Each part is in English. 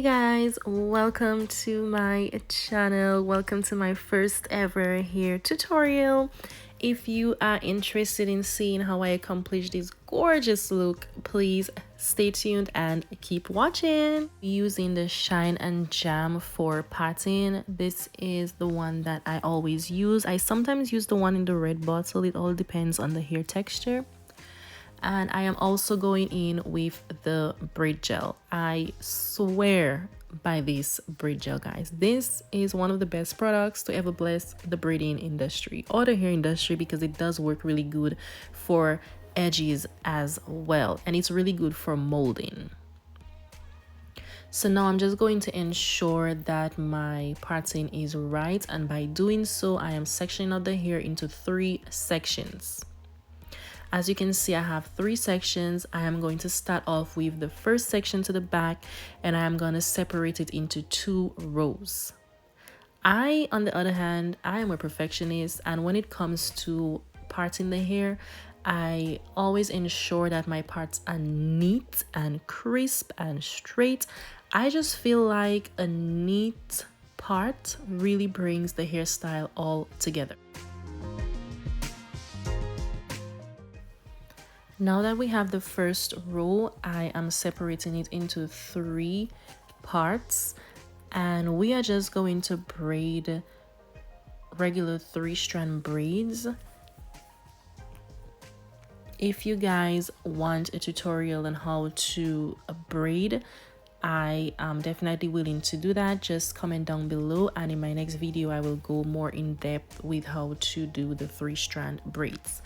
Guys, welcome to my channel. Welcome to my first ever hair tutorial. If you are interested in seeing how I accomplish this gorgeous look, please stay tuned and keep watching. Using the Shine and Jam for parting. This is the one that I always use. I sometimes use the one in the red bottle. It all depends on the hair texture. And I am also going in with the braid gel. I swear by this braid gel, guys. This is one of the best products to ever bless the braiding industry or the hair industry, because it does work really good for edges as well, and it's really good for molding. So now I'm just going to ensure that my parting is right, and by doing so I am sectioning out the hair into 3 sections. As you can see, I have 3 sections. I am going to start off with the first section to the back, and I am going to separate it into 2 rows. On the other hand, I am a perfectionist, and when it comes to parting the hair, I always ensure that my parts are neat and crisp and straight. I just feel like a neat part really brings the hairstyle all together. Now that we have the first row, I am separating it into 3 parts, and we are just going to braid regular 3-strand braids. If you guys want a tutorial on how to braid, I am definitely willing to do that. Just comment down below, and in my next video I will go more in depth with how to do the 3-strand braids.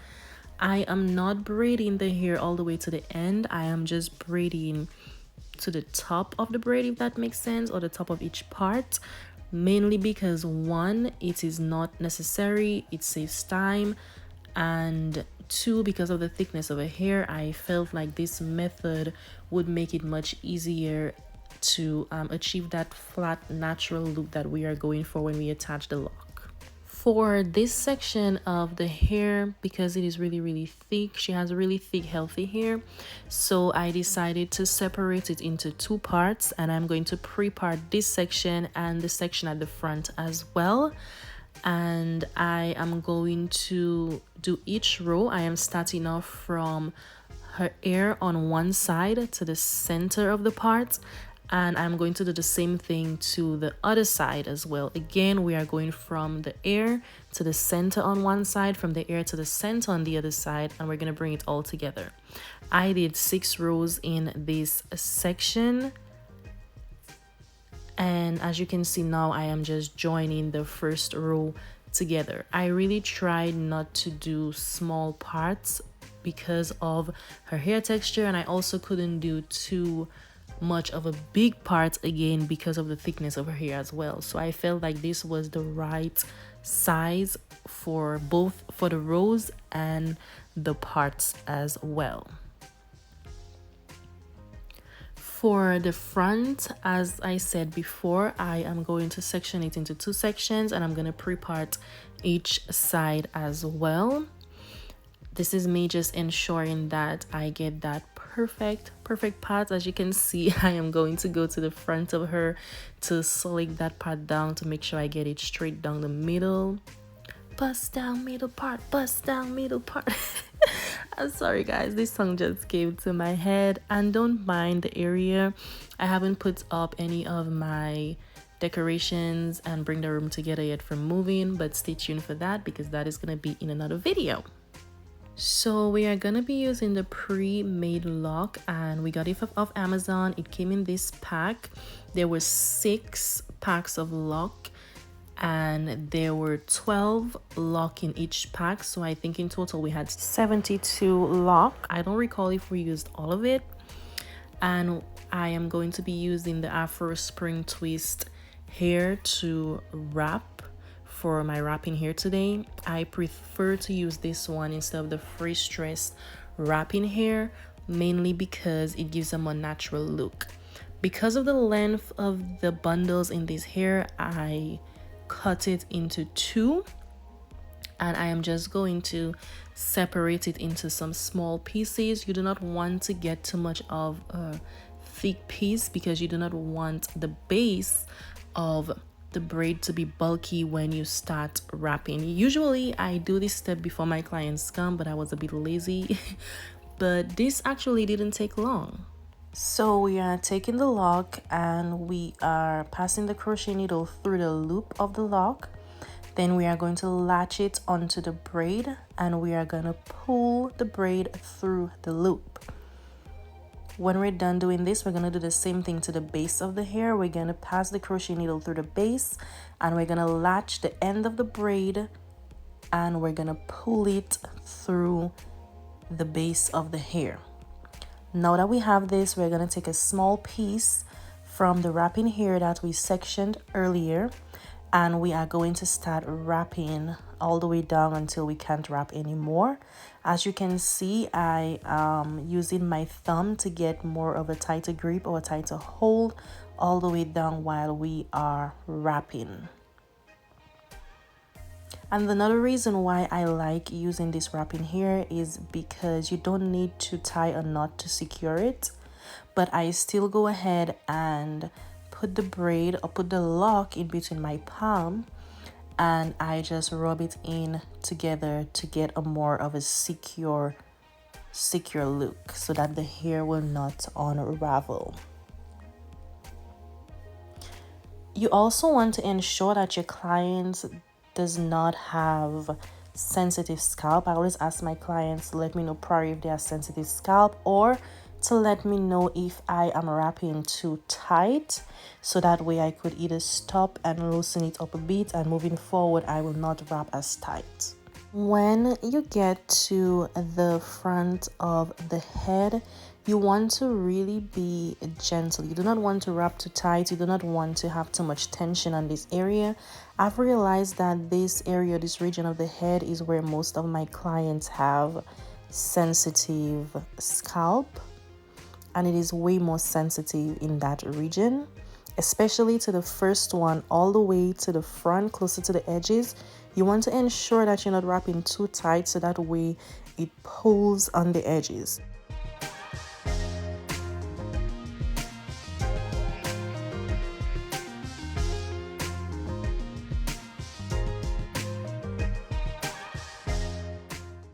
I am not braiding the hair all the way to the end. I am just braiding to the top of the braid, if that makes sense, or the top of each part, mainly because 1, it is not necessary, it saves time, and 2, because of the thickness of a hair, I felt like this method would make it much easier to achieve that flat natural look that we are going for when we attach the lock. For this section of the hair, because it is really thick, she has really thick healthy hair, so I decided to separate it into 2 parts, and I'm going to pre-part this section and the section at the front as well. And I am going to do each row. I am starting off from her ear on one side to the center of the part, and I'm going to do the same thing to the other side as well. Again, we are going from the ear to the center on one side, from the ear to the center on the other side, and we're going to bring it all together. I did 6 rows in this section, and as you can see now, I am just joining the first row together. I really tried not to do small parts because of her hair texture, and I also couldn't do too much of a big part again because of the thickness of her hair as well. So I felt like this was the right size for both for the rows and the parts as well. For the front, as I said before, I am going to section it into 2 sections, and I'm going to pre-part each side as well. This is me just ensuring that I get that perfect part. As you can see, I am going to go to the front of her to slick that part down to make sure I get it straight down the middle. Bust down middle part, bust down middle part. I'm sorry guys, this song just came to my head, and don't mind the area. I haven't put up any of my decorations and bring the room together yet from moving, but stay tuned for that because that is going to be in another video. So we are gonna be using the pre-made lock, and we got it off Amazon. It came in this pack. There were 6 packs of lock, and there were 12 lock in each pack, so I think in total we had 72 lock. I don't recall if we used all of it. And I am going to be using the Afro Spring Twist hair to wrap for my wrapping hair today. I prefer to use this one instead of the free stress wrapping hair, mainly because it gives a more natural look. Because of the length of the bundles in this hair, I cut it into 2, and I am just going to separate it into some small pieces. You do not want to get too much of a thick piece because you do not want the base of the braid to be bulky when you start wrapping. Usually I do this step before my clients come, but I was a bit lazy. But this actually didn't take long. So we are taking the lock and we are passing the crochet needle through the loop of the lock. Then we are going to latch it onto the braid and we are going to pull the braid through the loop. When we're done doing this, we're going to do the same thing to the base of the hair. We're going to pass the crochet needle through the base and we're going to latch the end of the braid and we're going to pull it through the base of the hair. Now that we have this, we're going to take a small piece from the wrapping hair that we sectioned earlier and we are going to start wrapping all the way down until we can't wrap anymore. As you can see, I am using my thumb to get more of a tighter grip or a tighter hold all the way down while we are wrapping. And another reason why I like using this wrapping here is because you don't need to tie a knot to secure it, but I still go ahead and put the braid or put the lock in between my palm and I just rub it in together to get a more of a secure look so that the hair will not unravel. You also want to ensure that your client does not have sensitive scalp. I always ask my clients to let me know prior if they have sensitive scalp or to let me know if I am wrapping too tight, so that way I could either stop and loosen it up a bit, and moving forward I will not wrap as tight. When you get to the front of the head, you want to really be gentle. You do not want to wrap too tight. You do not want to have too much tension on this area. I've realized that this area, this region of the head, is where most of my clients have sensitive scalp, and it is way more sensitive in that region, especially to the first one all the way to the front, closer to the edges. You want to ensure that you're not wrapping too tight so that way it pulls on the edges.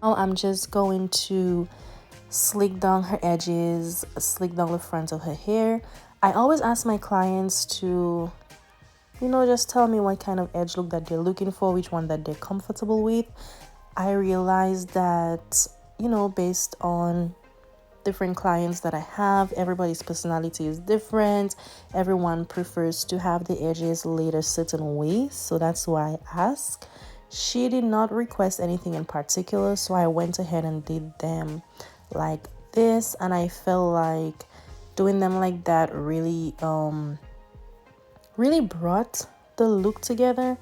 Now I'm just going to slick down her edges, slick down the front of her hair. I always ask my clients to, just tell me what kind of edge look that they're looking for, which one that they're comfortable with. I realized that, based on different clients that I have, everybody's personality is different. Everyone prefers to have the edges laid a certain way, so that's why I asked. She did not request anything in particular, so I went ahead and did them like this, and I felt like doing them like that really brought the look together.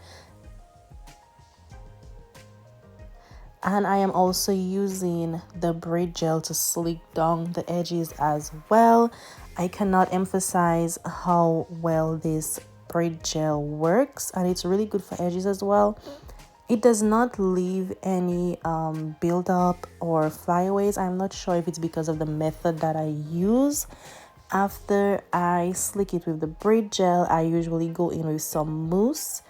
And I am also using the braid gel to slick down the edges as well. I cannot emphasize how well this braid gel works, and it's really good for edges as well. It does not leave any build-up or flyaways. I'm not sure if it's because of the method that I use. After I slick it with the braid gel, I usually go in with some mousse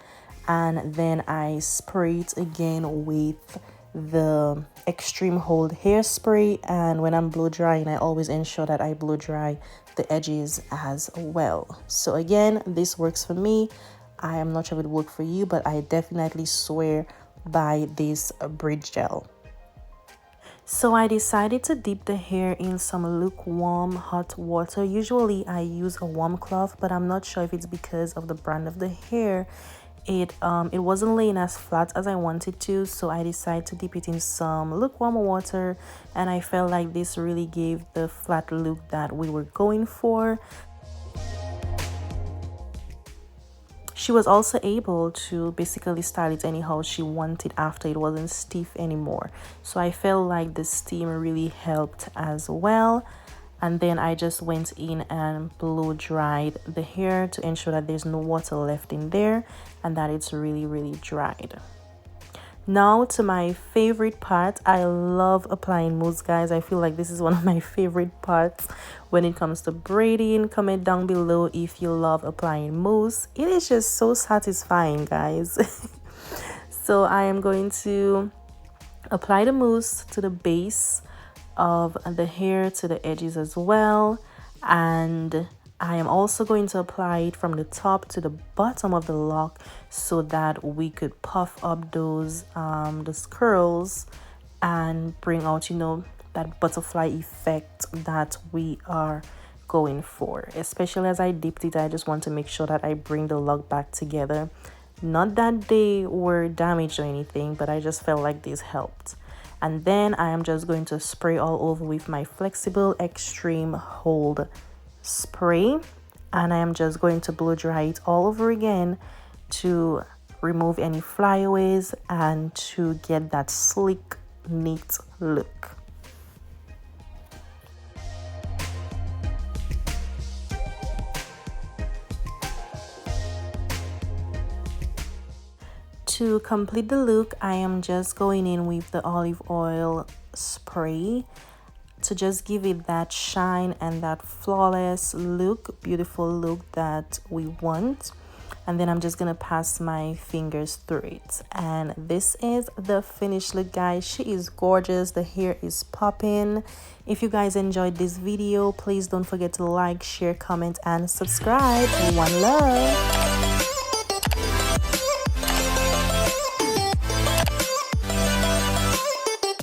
and then I spray it again with the extreme hold hairspray. And when I'm blow drying, I always ensure that I blow dry the edges as well. So again, this works for me. I am not sure if it worked for you, but I definitely swear by this braid gel. So I decided to dip the hair in some lukewarm hot water. Usually I use a warm cloth, but I'm not sure if it's because of the brand of the hair. It wasn't laying as flat as I wanted to, so I decided to dip it in some lukewarm water, and I felt like this really gave the flat look that we were going for. She was also able to basically style it anyhow she wanted after it wasn't stiff anymore. So I felt like the steam really helped as well. And then I just went in and blow dried the hair to ensure that there's no water left in there and that it's really dried. Now to my favorite part. I love applying mousse, guys. I feel like this is one of my favorite parts when it comes to braiding. Comment down below if you love applying mousse. It is just so satisfying, guys. So I am going to apply the mousse to the base of the hair, to the edges as well, and I am also going to apply it from the top to the bottom of the lock so that we could puff up those curls and bring out, you know, that butterfly effect that we are going for. Especially as I dipped it, I just want to make sure that I bring the lock back together. Not that they were damaged or anything, but I just felt like this helped. And then I am just going to spray all over with my flexible extreme hold spray, and I am just going to blow dry it all over again to remove any flyaways and to get that sleek, neat look. To complete the look, I am just going in with the olive oil spray to just give it that shine and that flawless look, beautiful look that we want. And then I'm just gonna pass my fingers through it, and this is the finished look, guys. She is gorgeous. The hair is popping. If you guys enjoyed this video, please don't forget to like, share, comment, and subscribe. One love.